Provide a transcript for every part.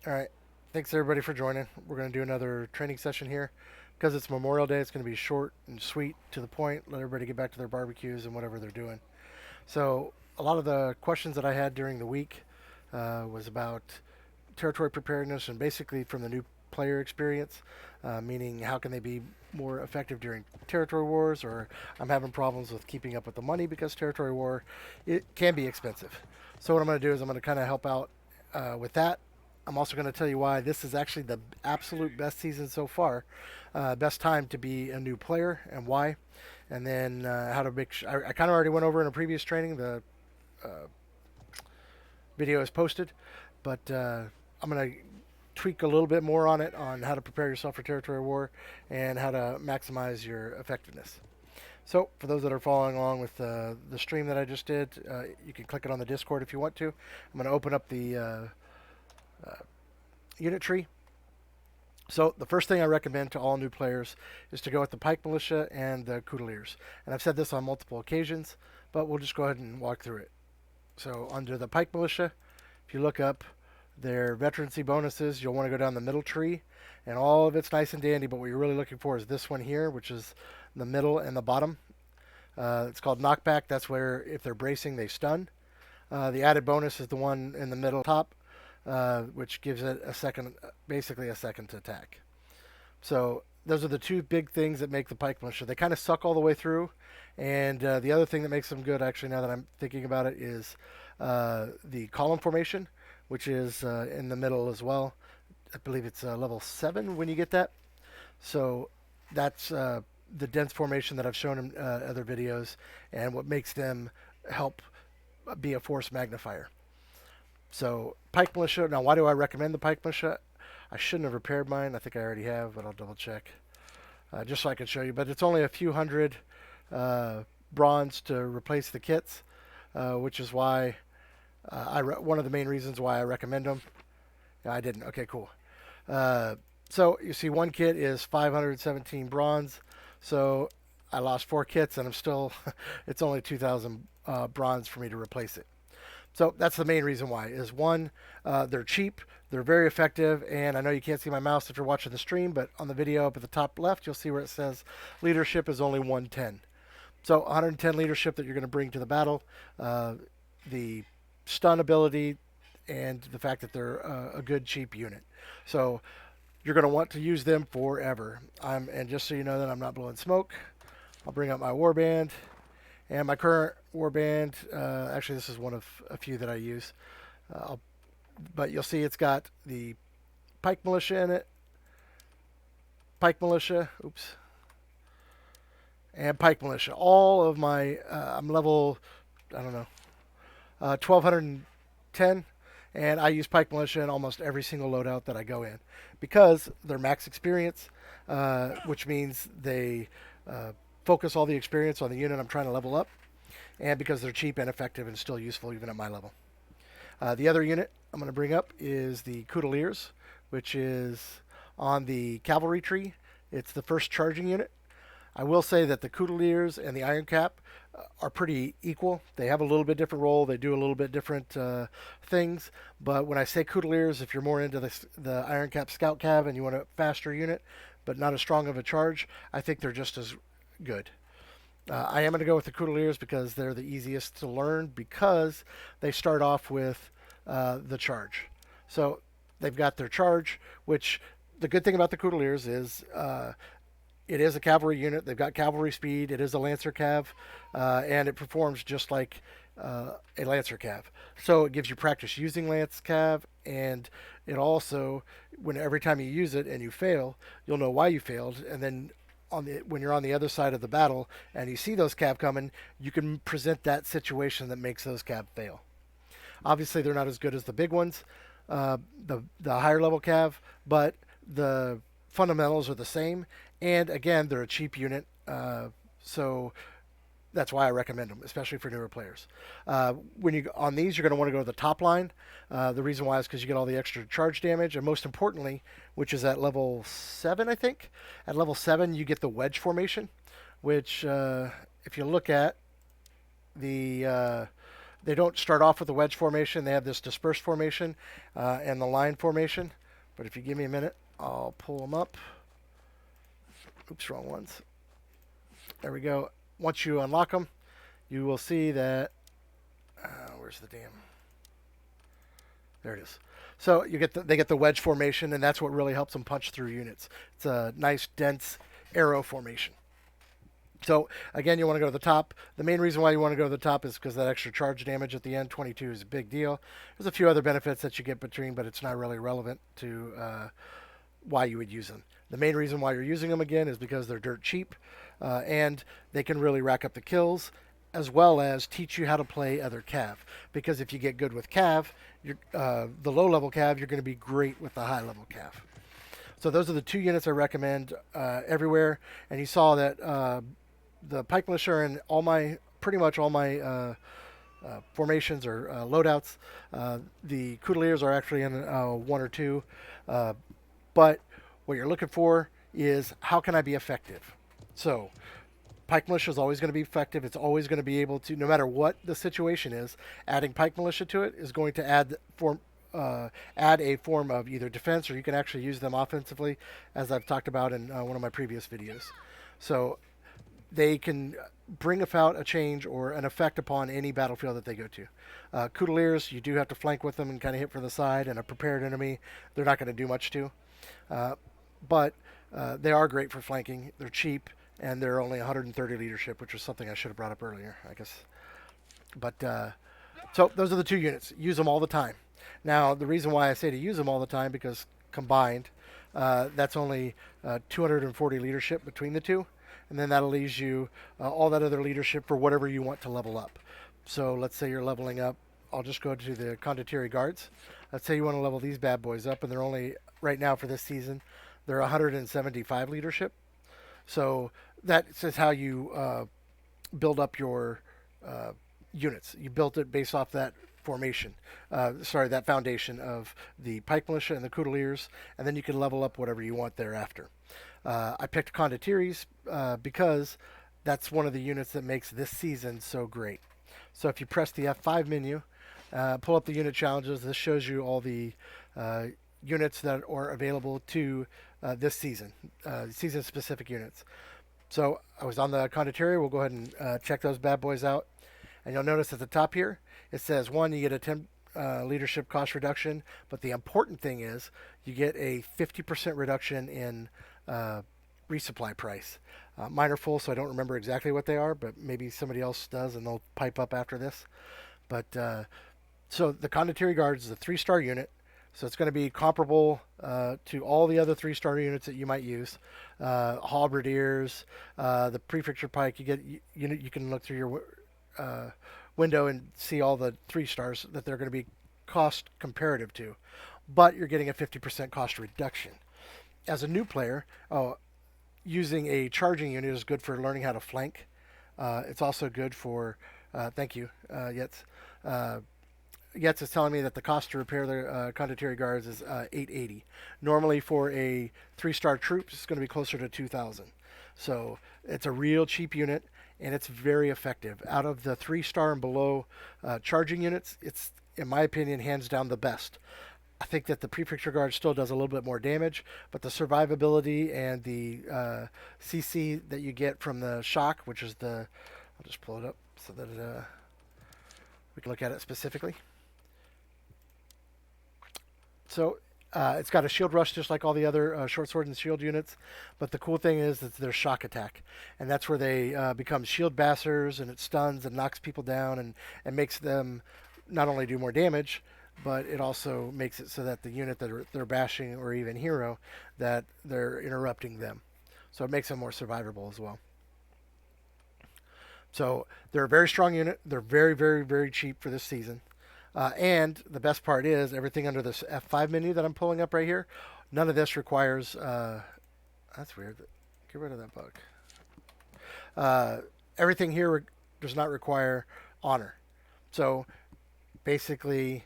All right. Thanks everybody for joining. We're going to do another training session here. Because it's Memorial Day, it's going to be short and sweet, to the point. Let everybody get back to their barbecues and whatever they're doing. So, a lot of the questions that I had during the week was about territory preparedness and basically from the new player experience, meaning how can they be more effective during territory wars, or I'm having problems with keeping up with the money because territory war it can be expensive. So what I'm going to do is I'm going to kind of help out with that. I'm also going to tell you why this is actually the absolute best season so far, best time to be a new player and why, and then how to make. I kind of already went over in a previous training. The uh, video is posted, but I'm going to tweak a little bit more on it on how to prepare yourself for territory war and how to maximize your effectiveness. So, for those that are following along with the stream that I just did, you can click it on the Discord if you want to. I'm going to open up the uh, unit tree. So, the first thing I recommend to all new players is to go with the Pike Militia and the Couturiers. And I've said this on multiple occasions, but we'll just go ahead and walk through it. So, under the Pike Militia, if you look up their veterancy bonuses, you'll want to go down the middle tree, and all of it's nice and dandy. But what you're really looking for is this one here, which is the middle and the bottom. It's called knockback. That's where if they're bracing, they stun. The added bonus is the one in the middle top, which gives it a second, basically a second to attack. So those are the two big things that make the pike militia. They kind of suck all the way through, and the other thing that makes them good, actually, now that I'm thinking about it, is the column formation, which is in the middle as well. I believe it's level 7 when you get that. So that's the dense formation that I've shown in other videos, and what makes them help be a force magnifier. So pike militia. Now, why do I recommend the pike militia? I shouldn't have repaired mine. I think I already have, but I'll double check just so I can show you. But it's only a few hundred bronze to replace the kits, which is why one of the main reasons why I recommend them. I didn't. Okay, cool. Uh, so you see, one kit is 517 bronze. So I lost 4 kits, and I'm still. It's only 2,000 bronze for me to replace it. So that's the main reason why. Is one, they're cheap, they're very effective, and I know you can't see my mouse if you're watching the stream, but on the video up at the top left, you'll see where it says leadership is only 110. So 110 leadership that you're going to bring to the battle. The stun ability and the fact that they're a good cheap unit. So you're going to want to use them forever. And just so you know that I'm not blowing smoke, I'll bring up my warband and my current warband. Actually, this is one of a few that I use. Uh, but you'll see it's got the pike militia in it, pike militia, oops, and pike militia. All of my, I'm level, I don't know, 1210, and I use pike militia in almost every single loadout that I go in because they're max experience, which means they focus all the experience on the unit I'm trying to level up, and because they're cheap and effective and still useful even at my level. The other unit I'm going to bring up is the Couturiers, which is on the cavalry tree. It's the first charging unit. I will say that the Couturiers and the Iron Cap are pretty equal. They have a little bit different role. They do a little bit different things. But when I say Couturiers, if you're more into the Iron Cap Scout Cav and you want a faster unit, but not as strong of a charge, I think they're just as good. I am going to go with the Couturiers because they're the easiest to learn because they start off with the charge. So they've got their charge, which the good thing about the Couturiers is it is a cavalry unit. They've got cavalry speed. It is a Lancer Cav, and it performs just like a Lancer Cav. So it gives you practice using Lance Cav, and it also, when every time you use it and you fail, you'll know why you failed, and then when you're on the other side of the battle and you see those Cav coming, you can present that situation that makes those Cav fail. Obviously, they're not as good as the big ones, the higher level Cav, but the fundamentals are the same. And again, they're a cheap unit, so that's why I recommend them, especially for newer players. When you on these, you're going to want to go to the top line. The reason why is because you get all the extra charge damage, and most importantly, which is at level 7, I think. At level 7, you get the wedge formation, which if you look at the They don't start off with the wedge formation. They have this dispersed formation and the line formation. But if you give me a minute, I'll pull them up. Oops, wrong ones. There we go. Once you unlock them, you will see that. Where's the damn? There it is. So they get the wedge formation, and that's what really helps them punch through units. It's a nice dense arrow formation. So again, you want to go to the top. The main reason why you want to go to the top is because that extra charge damage at the end, 22, is a big deal. There's a few other benefits that you get between, but it's not really relevant to why you would use them. The main reason why you're using them again is because they're dirt cheap, and they can really rack up the kills, as well as teach you how to play other Cav. Because if you get good with Cav, the low level Cav, you're going to be great with the high level Cav. So those are the 2 units I recommend everywhere. And you saw that the Pike Militia are in pretty much all my formations or loadouts. The Cudeliers are actually in 1 or 2. But what you're looking for is how can I be effective? So Pike Militia is always going to be effective. It's always going to be able to, no matter what the situation is, adding Pike Militia to it is going to add a form of either defense, or you can actually use them offensively, as I've talked about in one of my previous videos. So they can bring about a change or an effect upon any battlefield that they go to. Cudeliers, you do have to flank with them and kind of hit from the side, and a prepared enemy, they're not going to do much to. But they are great for flanking. They're cheap, and they're only 130 leadership, which was something I should have brought up earlier, I guess. But so those are the 2 units. Use them all the time. Now, the reason why I say to use them all the time, because combined, that's only 240 leadership between the 2. And then that leaves you all that other leadership for whatever you want to level up. So let's say you're leveling up. I'll just go to the Condottieri Guards. Let's say you want to level these bad boys up, and they're only, right now for this season, they're 175 leadership. So that is how you build up your units. You built it based off that formation. That foundation of the Pike Militia and the Cudeliers, and then you can level up whatever you want thereafter. I picked Condottieris because that's one of the units that makes this season so great. So if you press the F5 menu, pull up the unit challenges, this shows you all the units that are available to this season, season-specific units. So I was on the Condottieri. We'll go ahead and check those bad boys out. And you'll notice at the top here, it says, 1, you get a 10 leadership cost reduction. But the important thing is you get a 50% reduction in resupply price. Mine are full, so I don't remember exactly what they are, but maybe somebody else does, and they'll pipe up after this. But so the Condottieri Guards is a 3-star unit. So it's going to be comparable to all the other 3-star units that you might use. Halberdiers, the Prefecture Pike. You can look through your window and see all the 3 stars that they're going to be cost comparative to. But you're getting a 50% cost reduction. As a new player, using a charging unit is good for learning how to flank. It's also good for, thank you, Yetz. Yetz is telling me that the cost to repair the Condottieri Guards is $880. Normally for a 3-star troop, it's going to be closer to $2,000. So it's a real cheap unit, and it's very effective. Out of the 3-star and below charging units, it's, in my opinion, hands down the best. I think that the Prefecture Guard still does a little bit more damage, but the survivability and the CC that you get from the shock, which is the, I'll just pull it up so that we can look at it specifically. So it's got a shield rush just like all the other short sword and shield units, but the cool thing is it's their shock attack, and that's where they become shield bassers, and it stuns and knocks people down and makes them not only do more damage, but it also makes it so that the unit that they're bashing, or even hero, that they're interrupting them. So it makes them more survivable as well. So they're a very strong unit. They're very, very, very cheap for this season. And the best part is everything under this F5 menu that I'm pulling up right here, none of this requires, that's weird. Get rid of that bug. Everything here does not require honor. So basically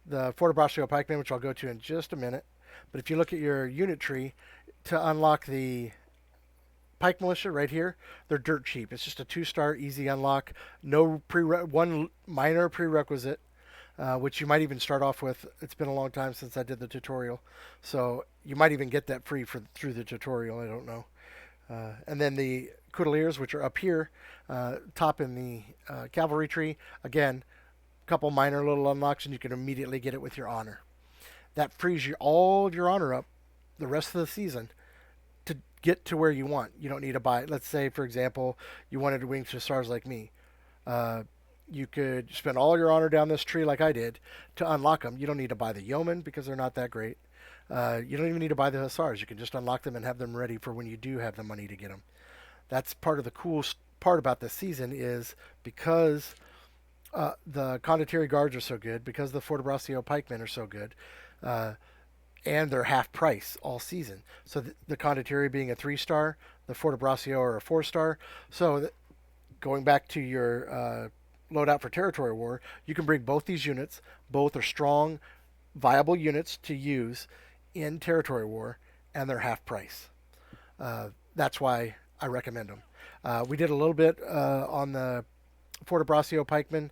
the Fort Braccio Pikeman, which I'll go to in just a minute. But if you look at your unit tree, to unlock the Pike Militia right here, they're dirt cheap. It's just a 2-star easy unlock. No one minor prerequisite, which you might even start off with. It's been a long time since I did the tutorial, so you might even get that free through the tutorial. I don't know. And then the Couturiers, which are up here, top in the cavalry tree. Again, a couple minor little unlocks, and you can immediately get it with your honor. That frees you all of your honor up the rest of the season to get to where you want. You don't need to buy. Let's say, for example, you wanted to wing Hussars like me. Uh, you could spend all your honor down this tree like I did to unlock them. You don't need to buy the yeomen because they're not that great. You don't even need to buy the hussars. You can just unlock them and have them ready for when you do have the money to get them. That's part of the cool part about this season is because the condottieri guards are so good, because the Fortebraccio pikemen are so good, uh, and they're half price all season. So the condottieri being a 3-star, the Fortebraccio are a 4-star. So going back to your loadout for territory war, you can bring both these units. Both are strong, viable units to use in territory war, and they're half price. That's why I recommend them. We did a little bit on the Fortebraccio pikemen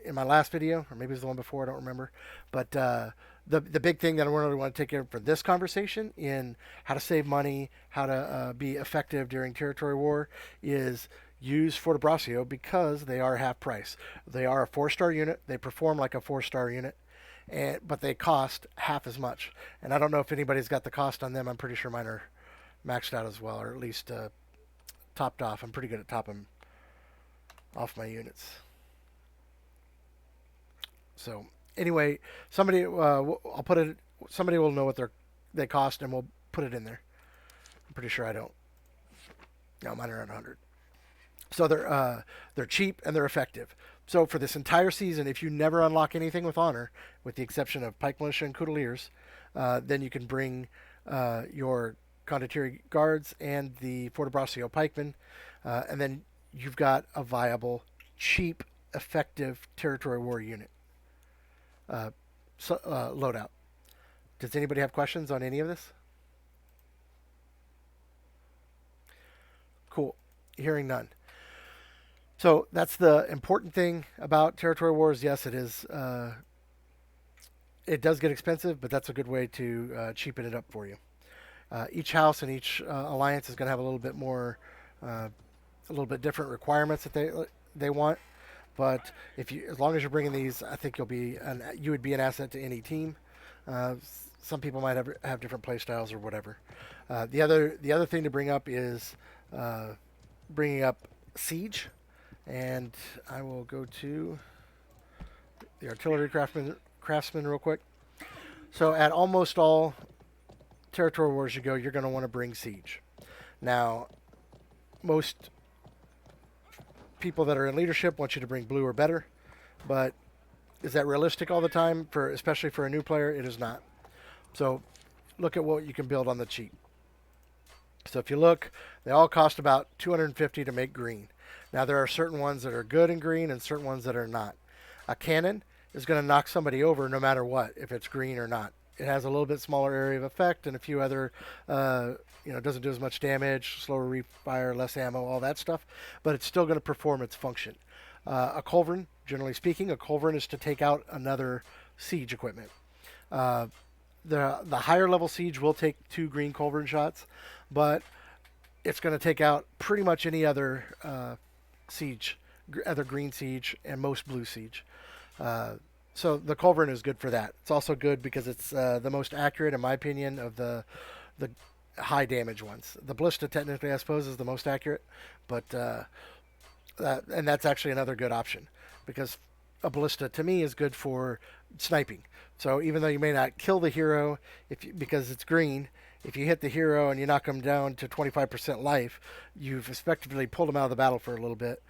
in my last video, or maybe it was the one before, I don't remember. But the big thing that I really want to take care for this conversation in how to save money, how to be effective during territory war is use Fortebraccio because they are half price. They are a 4-star unit. They perform like a 4-star unit. But they cost half as much. And I don't know if anybody's got the cost on them. I'm pretty sure mine are maxed out as well, or at least topped off. I'm pretty good at topping off my units. So anyway, I'll put it. Somebody will know what they cost, and we'll put it in there. I'm pretty sure I don't. No, mine are at 100. So they're cheap and they're effective. So for this entire season, if you never unlock anything with honor, with the exception of Pike Militia and Couturiers, then you can bring your condottieri guards and the Fortebraccio pikemen, and then you've got a viable, cheap, effective territory war unit loadout. Does anybody have questions on any of this? Cool. Hearing none. So that's the important thing about territory wars. Yes, it is. It does get expensive, but that's a good way to cheapen it up for you. Each house and each alliance is going to have a little bit more, a little bit different requirements that they want. But as long as you're bringing these, I think you would be an asset to any team. Some people might have different play styles or whatever. The other thing to bring up is bringing up siege. And I will go to the artillery craftsman real quick. So at almost all territory wars you go, you're going to want to bring siege. Now, most people that are in leadership want you to bring blue or better, but is that realistic all the time? Especially for a new player, it is not. So look at what you can build on the cheap. So if you look, they all cost about $250 to make green. Now, there are certain ones that are good in green and certain ones that are not. A cannon is going to knock somebody over no matter what, if it's green or not. It has a little bit smaller area of effect and a few other, doesn't do as much damage, slower refire, less ammo, all that stuff, but it's still going to perform its function. A culverin, generally speaking, a culverin is to take out another siege equipment. The higher level siege will take 2 green culverin shots, but it's going to take out pretty much any other siege, other green siege, and most blue siege. So the culverin is good for that. It's also good because it's the most accurate, in my opinion, of the high damage ones. The ballista, technically, I suppose, is the most accurate, but and that's actually another good option because a ballista to me is good for sniping. So even though you may not kill the hero because it's green, if you hit the hero and you knock them down to 25% life, you've effectively pulled them out of the battle for a little bit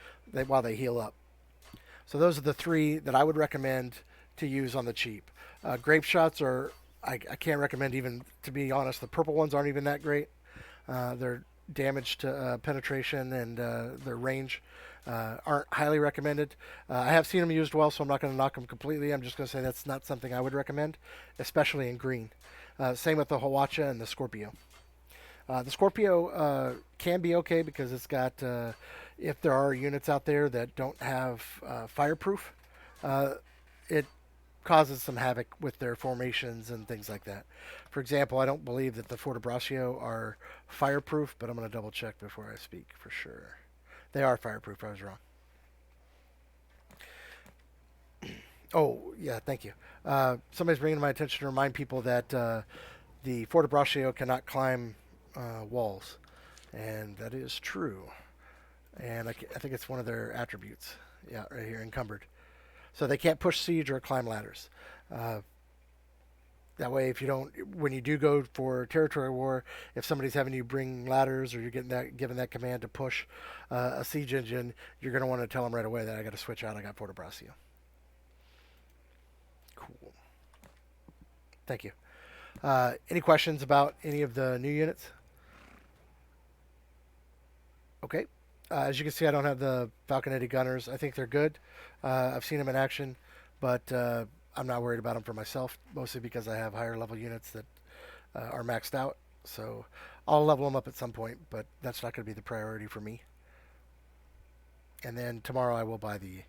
while they heal up. So those are the 3 that I would recommend to use on the cheap. Grape shots I can't recommend even, to be honest. The purple ones aren't even that great. Their damage to penetration and their range aren't highly recommended. I have seen them used well, so I'm not going to knock them completely. I'm just going to say that's not something I would recommend, especially in green. Same with the Hwacha and the Scorpio. The Scorpio can be okay because it's got, if there are units out there that don't have fireproof, uh, it causes some havoc with their formations and things like that. For example, I don't believe that the Fortebraccio are fireproof, but I'm going to double check before I speak for sure. They are fireproof. I was wrong. Oh, yeah, thank you. Somebody's bringing to my attention to remind people that the Fortebraccio cannot climb walls, and that is true. And I think it's one of their attributes. Yeah, right here, encumbered. So they can't push siege or climb ladders. Uh, that way, if you don't, when you do go for territory war, if somebody's having you bring ladders or you're getting that given that command to push a siege engine, you're going to want to tell them right away that I got to switch out. I got Fortebraccio. Cool. Thank you. Any questions about any of the new units? Okay. As you can see, I don't have the Falconetti Gunners. I think they're good. I've seen them in action, but I'm not worried about them for myself, mostly because I have higher level units that are maxed out. So I'll level them up at some point, but that's not going to be the priority for me. And then tomorrow I will buy the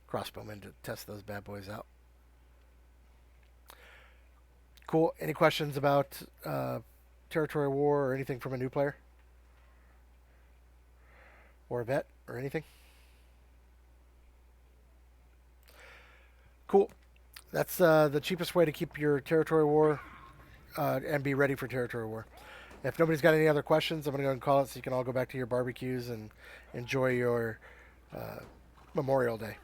crossbowmen to test those bad boys out. Cool. Any questions about territory war or anything from a new player or a vet or anything? Cool. That's the cheapest way to keep your territory war and be ready for territory war. If nobody's got any other questions, I'm going to go and call it so you can all go back to your barbecues and enjoy your uh, Memorial Day.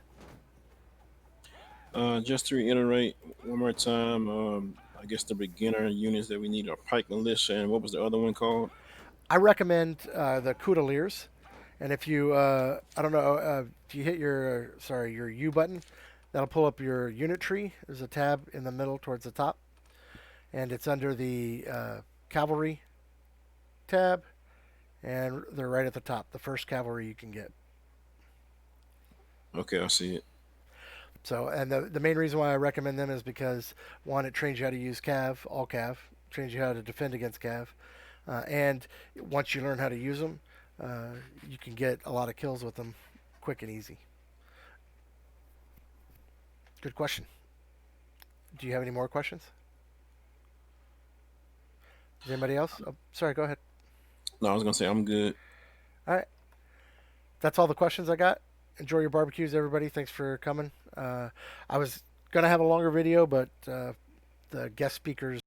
Just to reiterate one more time, I guess the beginner units that we need are Pike Militia, and what was the other one called? I recommend the Couteliers, and if you, I don't know, if you hit your U button, that'll pull up your unit tree. There's a tab in the middle towards the top, and it's under the cavalry tab, and they're right at the top. The first cavalry you can get. Okay, I see it. So, and the main reason why I recommend them is because one, it trains you how to use cav, all cav, trains you how to defend against cav, and once you learn how to use them, uh, you can get a lot of kills with them, quick and easy. Good question. Do you have any more questions? Is anybody else? Oh, sorry, go ahead. No, I was gonna say I'm good. All right, that's all the questions I got. Enjoy your barbecues, everybody. Thanks for coming. I was gonna have a longer video, but the guest speakers